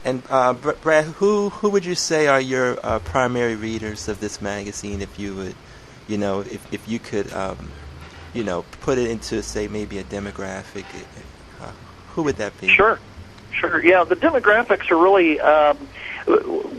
And Brad, who would you say are your primary readers of this magazine? If you would, if you could, put it into, say, maybe a demographic, who would that be? Sure. Yeah, the demographics are really,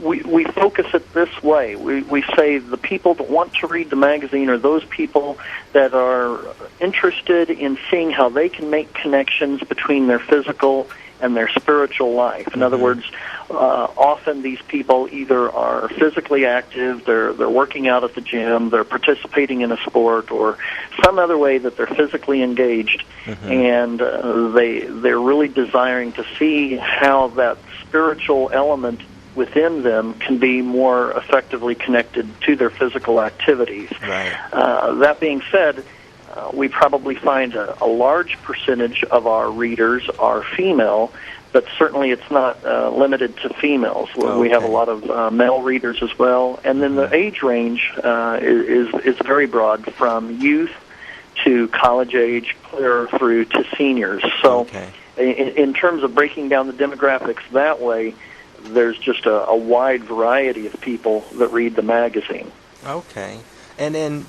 we focus it this way. We say the people that want to read the magazine are those people that are interested in seeing how they can make connections between their physical and their spiritual life. In other words, often these people either are physically active, they're working out at the gym, they're participating in a sport, or some other way that they're physically engaged, and they're really desiring to see how that spiritual element within them can be more effectively connected to their physical activities. Right. That being said, we probably find a large percentage of our readers are female, but certainly it's not limited to females. Okay. We have a lot of male readers as well, and then the age range is very broad, from youth to college age, clear through to seniors. So in terms of breaking down the demographics that way, there's just a wide variety of people that read the magazine. Okay. And then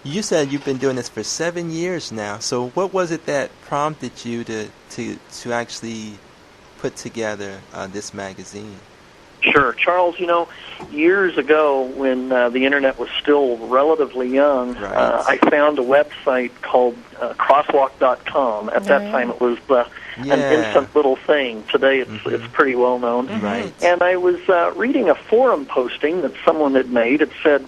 you said you've been doing this for 7 years now. So what was it that prompted you to actually put together this magazine? Sure. Charles, years ago when the Internet was still relatively young, I found a website called crosswalk.com. At that time it was an instant little thing. Today it's pretty well known. Right. And I was reading a forum posting that someone had made. It said,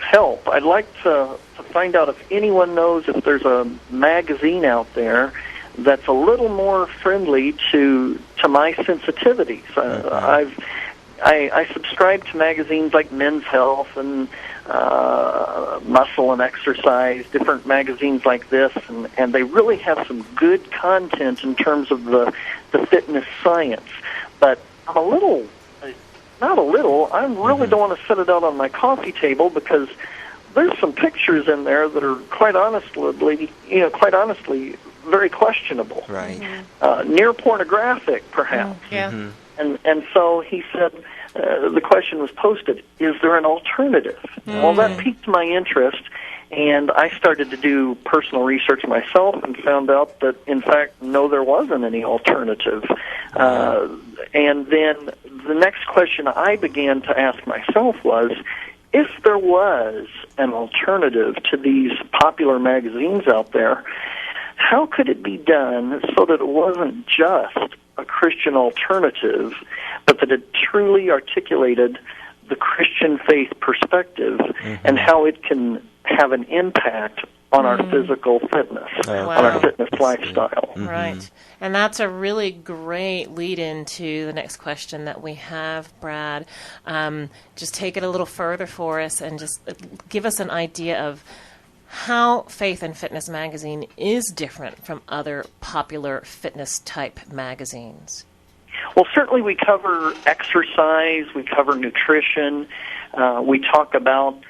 help, I'd like to find out if anyone knows if there's a magazine out there that's a little more friendly to my sensitivities. I subscribe to magazines like Men's Health and Muscle and Exercise, different magazines like this, and they really have some good content in terms of the fitness science. But I'm I really don't want to set it out on my coffee table, because there's some pictures in there that are quite honestly very questionable. Right. Near pornographic, perhaps. And so he said, the question was posted, is there an alternative? Well, that piqued my interest, and I started to do personal research myself and found out that, in fact, no, there wasn't any alternative. And then the next question I began to ask myself was, if there was an alternative to these popular magazines out there, how could it be done so that it wasn't just a Christian alternative, but that it truly articulated the Christian faith perspective and how it can have an impact on our physical fitness, on our fitness lifestyle. Right. And that's a really great lead into the next question that we have, Brad. Just take it a little further for us and just give us an idea of how Faith and Fitness magazine is different from other popular fitness-type magazines. Well, certainly we cover exercise, we cover nutrition, we talk about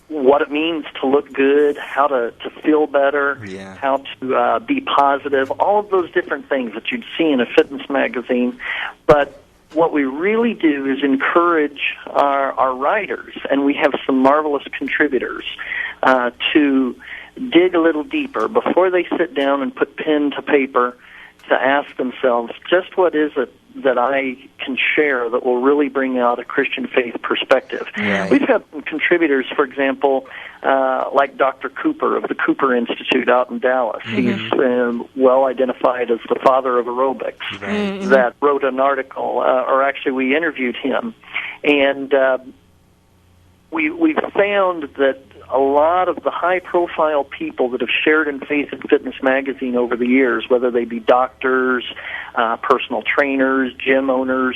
what it means to look good, how to feel better, how to be positive, all of those different things that you'd see in a fitness magazine. But what we really do is encourage our writers, and we have some marvelous contributors, to dig a little deeper before they sit down and put pen to paper, to ask themselves, just what is it that I can share that will really bring out a Christian faith perspective. Right. We've had some contributors, for example, like Dr. Cooper of the Cooper Institute out in Dallas. He's well identified as the father of aerobics, that wrote an article, or actually we interviewed him. And we've found that a lot of the high-profile people that have shared in Faith and Fitness magazine over the years, whether they be doctors, personal trainers, gym owners,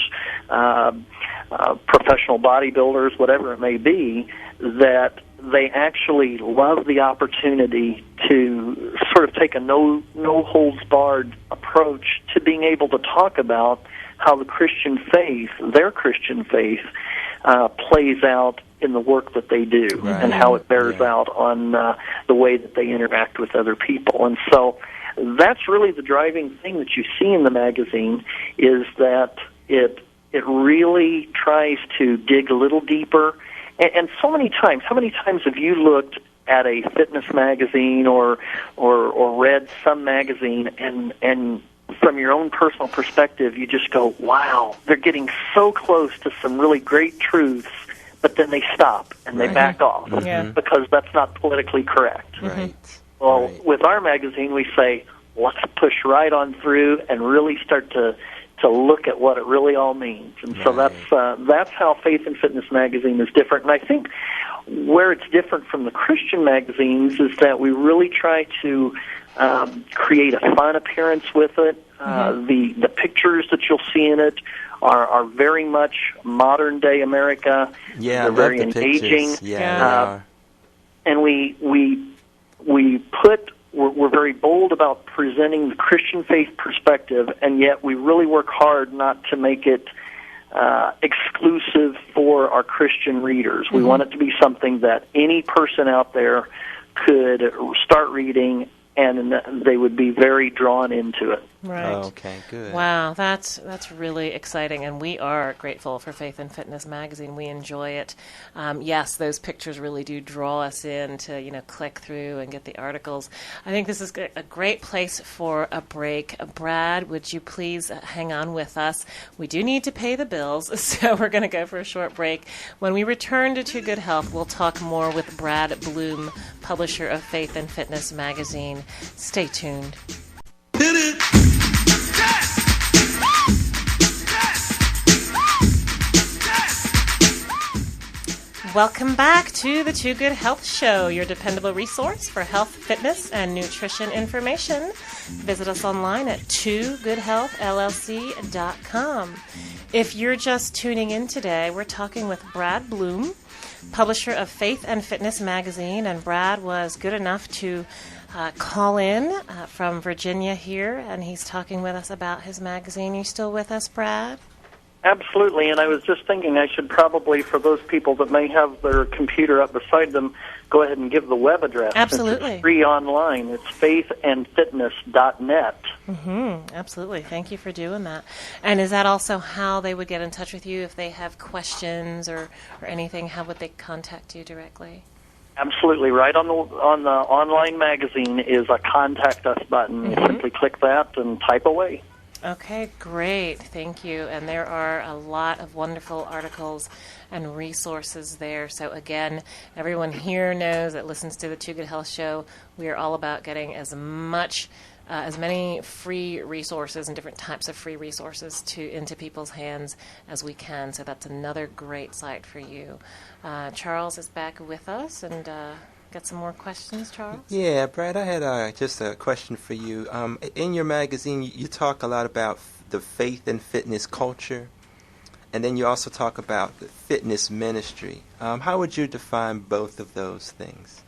professional bodybuilders, whatever it may be, that they actually love the opportunity to sort of take a no-holds-barred approach to being able to talk about how the Christian faith, their Christian faith, plays out in the work that they do, and how it bears out on the way that they interact with other people. And so that's really the driving thing that you see in the magazine, is that it really tries to dig a little deeper. And so many times, how many times have you looked at a fitness magazine or read some magazine, and from your own personal perspective, you just go, wow, they're getting so close to some really great truths, but then they stop and they back off because that's not politically correct. Right. Well, with our magazine, we say, let's push right on through and really start to look at what it really all means. And so that's how Faith and Fitness magazine is different. And I think where it's different from the Christian magazines is that we really try to create a fun appearance with it. The pictures that you'll see in it are very much modern day America. Yeah, they're very engaging. Pictures. Yeah, and we're very bold about presenting the Christian faith perspective, and yet we really work hard not to make it exclusive for our Christian readers. We want it to be something that any person out there could start reading, and they would be very drawn into it. Right. Oh, okay, good. Wow, that's really exciting, and we are grateful for Faith and Fitness magazine. We enjoy it. Yes, those pictures really do draw us in to click through and get the articles. I think this is a great place for a break. Brad, would you please hang on with us? We do need to pay the bills, so we're going to go for a short break. When we return to Too Good Health, we'll talk more with Brad Bloom, publisher of Faith and Fitness magazine. Stay tuned. Hit it! Welcome back to the Too Good Health Show, your dependable resource for health, fitness, and nutrition information. Visit us online at toogoodhealthllc.com. If you're just tuning in today, we're talking with Brad Bloom, publisher of Faith and Fitness magazine, and Brad was good enough to call in from Virginia here, and he's talking with us about his magazine. You still with us, Brad? Absolutely, and I was just thinking I should probably, for those people that may have their computer up beside them, go ahead and give the web address. Absolutely. It's free online. It's faithandfitness.net. Absolutely. Thank you for doing that. And is that also how they would get in touch with you if they have questions or anything? How would they contact you directly? Absolutely. Right on the online magazine is a Contact Us button. You simply click that and type away. Okay, great. Thank you. And there are a lot of wonderful articles and resources there. So again, everyone here knows that listens to the Too Good Health Show, we are all about getting as many free resources and different types of free resources into people's hands as we can. So that's another great site for you. Charles is back with us, and got some more questions, Charles? Yeah, Brad, I had just a question for you. In your magazine, you talk a lot about the faith and fitness culture, and then you also talk about the fitness ministry. How would you define both of those things?